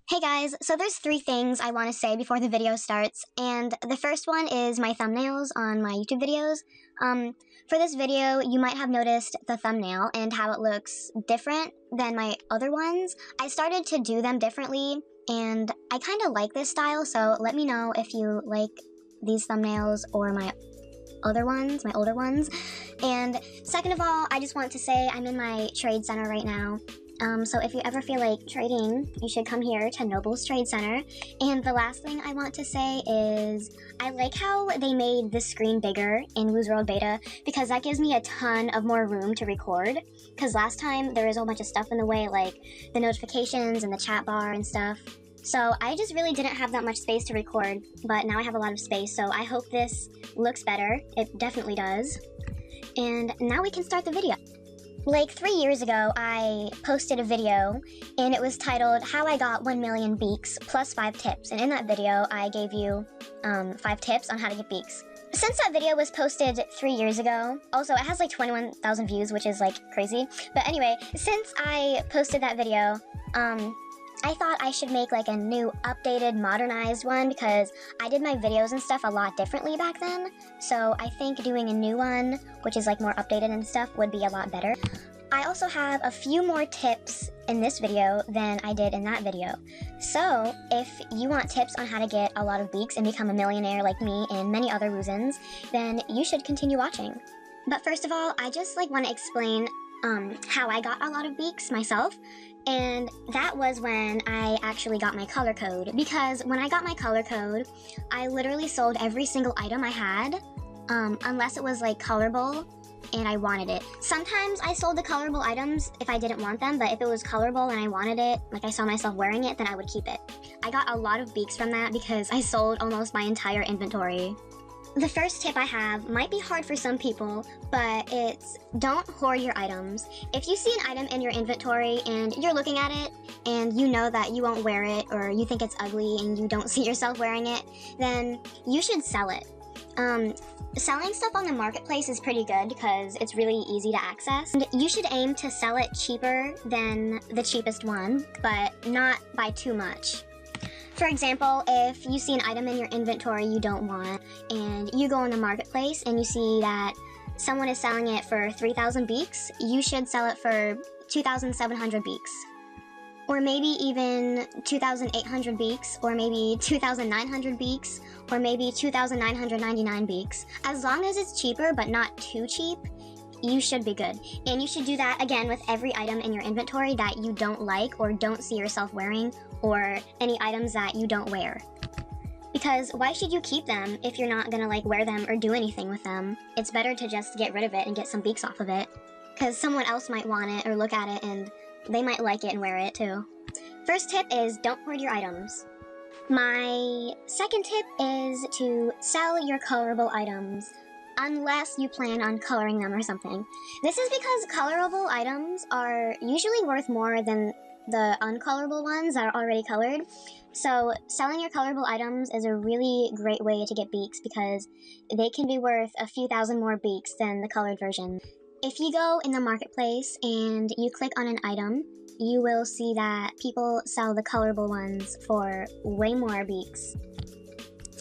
Hey guys, so there's three things I want to say before the video starts, and the first one is my thumbnails on my YouTube videos. For this video, you might have noticed the thumbnail and how it looks different than my other ones. I started to do them differently, and I kind of like this style, so let me know if you like these thumbnails or my other ones, my older ones. And second of all, I just want to say I'm in my trade center right now. So if you ever feel like trading, you should come here to Noble's Trade Center. And the last thing I want to say is I like how they made the screen bigger in Woozworld Beta because that gives me a ton of more room to record. Because last time there was a whole bunch of stuff in the way, like the notifications and the chat bar and stuff. So I just really didn't have that much space to record, but now I have a lot of space, so I hope this looks better. It definitely does. And now we can start the video. Like 3 years ago, I posted a video, and it was titled, How I Got 1 Million Beaks plus 5 Tips. And in that video, I gave you 5 tips on how to get beaks. Since that video was posted 3 years ago, also it has like 21,000 views, which is like crazy. But anyway, since I posted that video, I thought I should make like a new updated modernized one because I did my videos and stuff a lot differently back then. So I think doing a new one, which is like more updated and stuff, would be a lot better. I also have a few more tips in this video than I did in that video. So if you want tips on how to get a lot of beaks and become a millionaire like me and many other Woozens, then you should continue watching. But first of all, I just like want to explain how I got a lot of beaks myself. And that was when I actually got my color code, because when I got my color code, I literally sold every single item I had, unless it was like colorable and I wanted it. Sometimes I sold the colorable items if I didn't want them, but if it was colorable and I wanted it, like I saw myself wearing it, then I would keep it. I got a lot of beaks from that because I sold almost my entire inventory. The first tip I have might be hard for some people, but it's don't hoard your items. If you see an item in your inventory and you're looking at it and you know that you won't wear it or you think it's ugly and you don't see yourself wearing it, then you should sell it. Selling stuff on the marketplace is pretty good because it's really easy to access. And you should aim to sell it cheaper than the cheapest one, but not by too much. For example, if you see an item in your inventory you don't want, and you go on the marketplace and you see that someone is selling it for 3,000 beaks, you should sell it for 2,700 beaks. Or maybe even 2,800 beaks, or maybe 2,900 beaks, or maybe 2,999 beaks. As long as it's cheaper but not too cheap, you should be good. And you should do that again with every item in your inventory that you don't like or don't see yourself wearing, or any items that you don't wear. Because why should you keep them if you're not gonna like wear them or do anything with them? It's better to just get rid of it and get some beaks off of it, because someone else might want it or look at it and they might like it and wear it too. First tip is don't hoard your items. My second tip is to sell your colorable items, unless you plan on coloring them or something. This is because colorable items are usually worth more than the uncolorable ones that are already colored. So selling your colorable items is a really great way to get beaks because they can be worth a few thousand more beaks than the colored version. If you go in the marketplace and you click on an item, you will see that people sell the colorable ones for way more beaks.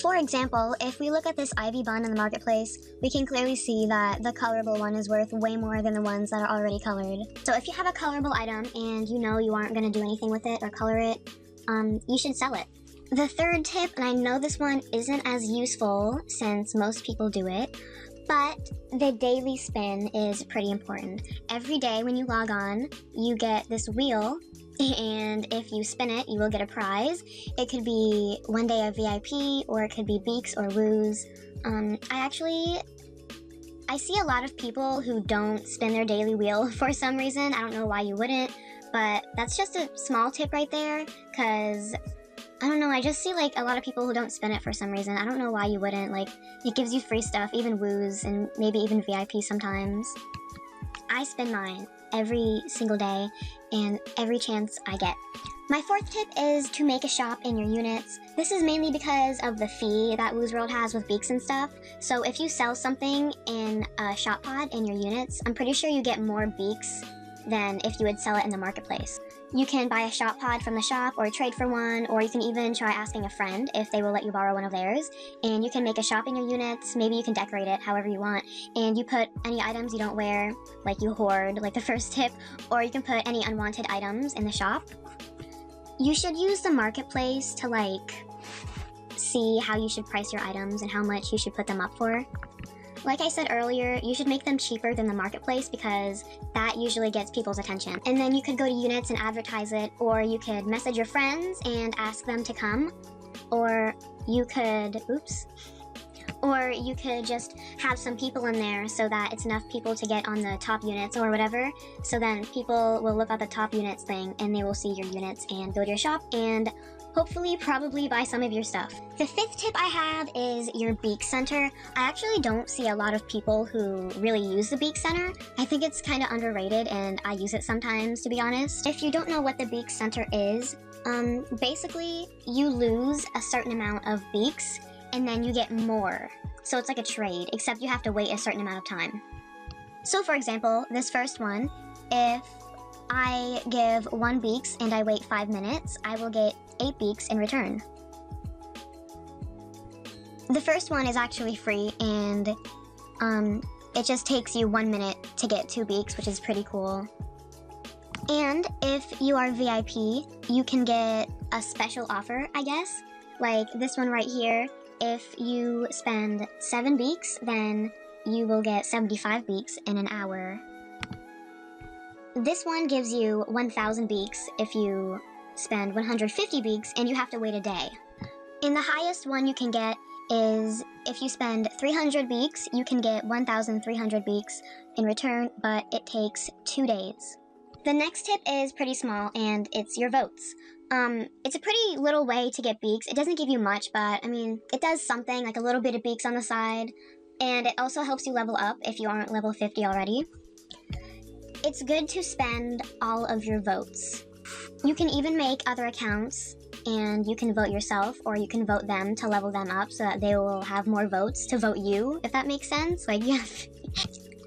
For example, if we look at this ivy bun in the marketplace, we can clearly see that the colorable one is worth way more than the ones that are already colored. So if you have a colorable item and you know you aren't going to do anything with it or color it, you should sell it. The third tip, and I know this one isn't as useful since most people do it, but the daily spin is pretty important. Every day when you log on, you get this wheel, and if you spin it, you will get a prize. It could be one day of VIP, or it could be beaks or woos. I see a lot of people who don't spin their daily wheel for some reason. I don't know why you wouldn't, but that's just a small tip right there, because I don't know, I just see like a lot of people who don't spin it for some reason. I don't know why you wouldn't. Like, it gives you free stuff, even woos, and maybe even VIP sometimes. I spin mine every single day and every chance I get. My fourth tip is to make a shop in your units. This is mainly because of the fee that Woozworld has with beaks and stuff. So if you sell something in a shop pod in your units, I'm pretty sure you get more beaks than if you would sell it in the marketplace. You can buy a shop pod from the shop or trade for one, or you can even try asking a friend if they will let you borrow one of theirs. And you can make a shop in your units. Maybe you can decorate it however you want. And you put any items you don't wear, like you hoard, like the first tip, or you can put any unwanted items in the shop. You should use the marketplace to like see how you should price your items and how much you should put them up for. Like I said earlier, you should make them cheaper than the marketplace because that usually gets people's attention. And then you could go to units and advertise it, or you could message your friends and ask them to come, or you could, or you could just have some people in there so that it's enough people to get on the top units or whatever. So then people will look at the top units thing and they will see your units and go to your shop and hopefully probably buy some of your stuff. The fifth tip I have is your beak center. I actually don't see a lot of people who really use the beak center. I think it's kind of underrated and I use it sometimes, to be honest. If you don't know what the beak center is, basically you lose a certain amount of beaks and then you get more. So it's like a trade, except you have to wait a certain amount of time. So for example, this first one, if I give 1 beaks and I wait 5 minutes, I will get 8 beaks in return. The first one is actually free and it just takes you 1 minute to get 2 beaks, which is pretty cool. And if you are VIP, you can get a special offer, I guess. Like this one right here, if you spend 7 beaks, then you will get 75 beaks in an hour. This one gives you 1,000 beaks if you spend 150 beaks and you have to wait a day. And the highest one you can get is if you spend 300 beaks, you can get 1,300 beaks in return, but it takes 2 days. The next tip is pretty small and it's your votes. It's a pretty little way to get beaks. It doesn't give you much, but I mean, it does something, like a little bit of beaks on the side. And it also helps you level up if you aren't level 50 already. It's good to spend all of your votes. You can even make other accounts and you can vote yourself or you can vote them to level them up so that they will have more votes to vote you, if that makes sense. Like, yeah.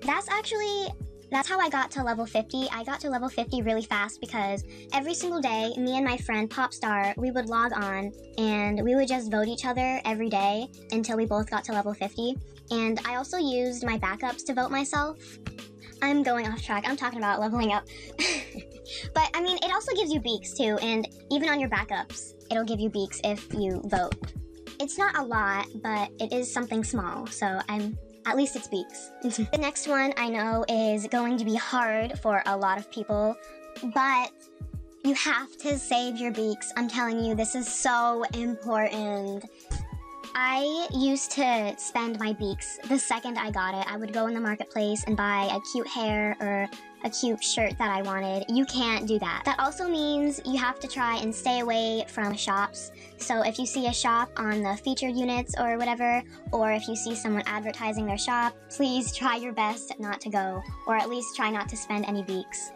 That's how I got to level 50. I got to level 50 really fast because every single day, me and my friend Popstar, we would log on and we would just vote each other every day until we both got to level 50. And I also used my backups to vote myself. I'm going off track. I'm talking about leveling up. But I mean, it also gives you beaks too, and even on your backups, it'll give you beaks if you vote. It's not a lot, but it is something small, so at least it's beaks. The next one I know is going to be hard for a lot of people, but you have to save your beaks. I'm telling you, this is so important. I used to spend my beaks the second I got it. I would go in the marketplace and buy a cute hair or a cute shirt that I wanted. You can't do that. That also means you have to try and stay away from shops. So if you see a shop on the featured units or whatever, or if you see someone advertising their shop, please try your best not to go, or at least try not to spend any beaks.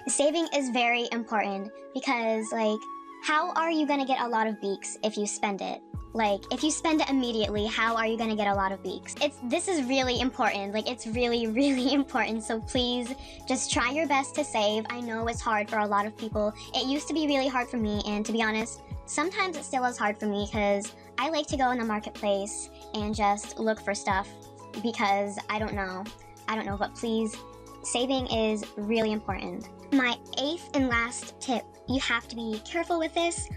Saving is very important because, like, how are you gonna get a lot of beaks if you spend it? Like, if you spend it immediately, how are you gonna get a lot of beaks? This is really important. Like, it's really, really important. So please, just try your best to save. I know it's hard for a lot of people. It used to be really hard for me, and to be honest, sometimes it still is hard for me because I like to go in the marketplace and just look for stuff because I don't know, but please, saving is really important. My 8th and last tip, you have to be careful with this.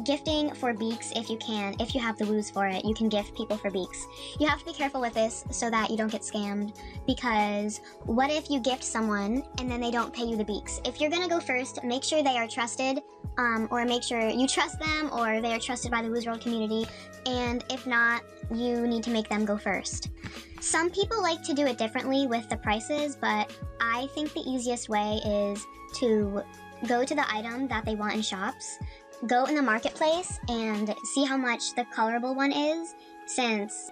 Gifting for beaks if you can. If you have the woos for it, you can gift people for beaks. You have to be careful with this so that you don't get scammed, because what if you gift someone and then they don't pay you the beaks? If you're gonna go first, make sure they are trusted, or make sure you trust them or they are trusted by the Woozworld community, and if not, you need to make them go first. Some people like to do it differently with the prices, but I think the easiest way is to go to the item that they want in shops, go in the marketplace and see how much the colorable one is, since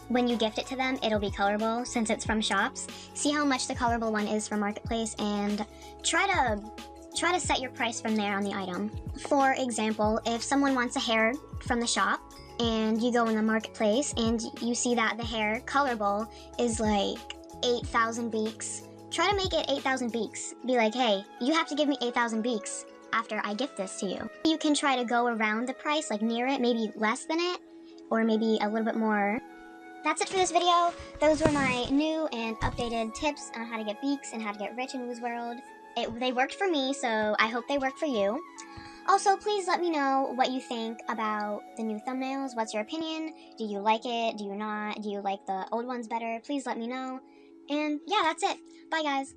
when you gift it to them, it'll be colorable since it's from shops. See how much the colorable one is from marketplace and try to set your price from there on the item. For example, if someone wants a hair from the shop and you go in the marketplace and you see that the hair colorable is like 8,000 beaks, try to make it 8,000 beaks. Be like, hey, you have to give me 8,000 beaks after I gift this to you. You can try to go around the price, like near it, maybe less than it, or maybe a little bit more. That's it for this video. Those were my new and updated tips on how to get beaks and how to get rich in Woozworld. They worked for me, so I hope they work for you. Also, please let me know what you think about the new thumbnails. What's your opinion? Do you like it? Do you not? Do you like the old ones better? Please let me know. And yeah, that's it. Bye, guys.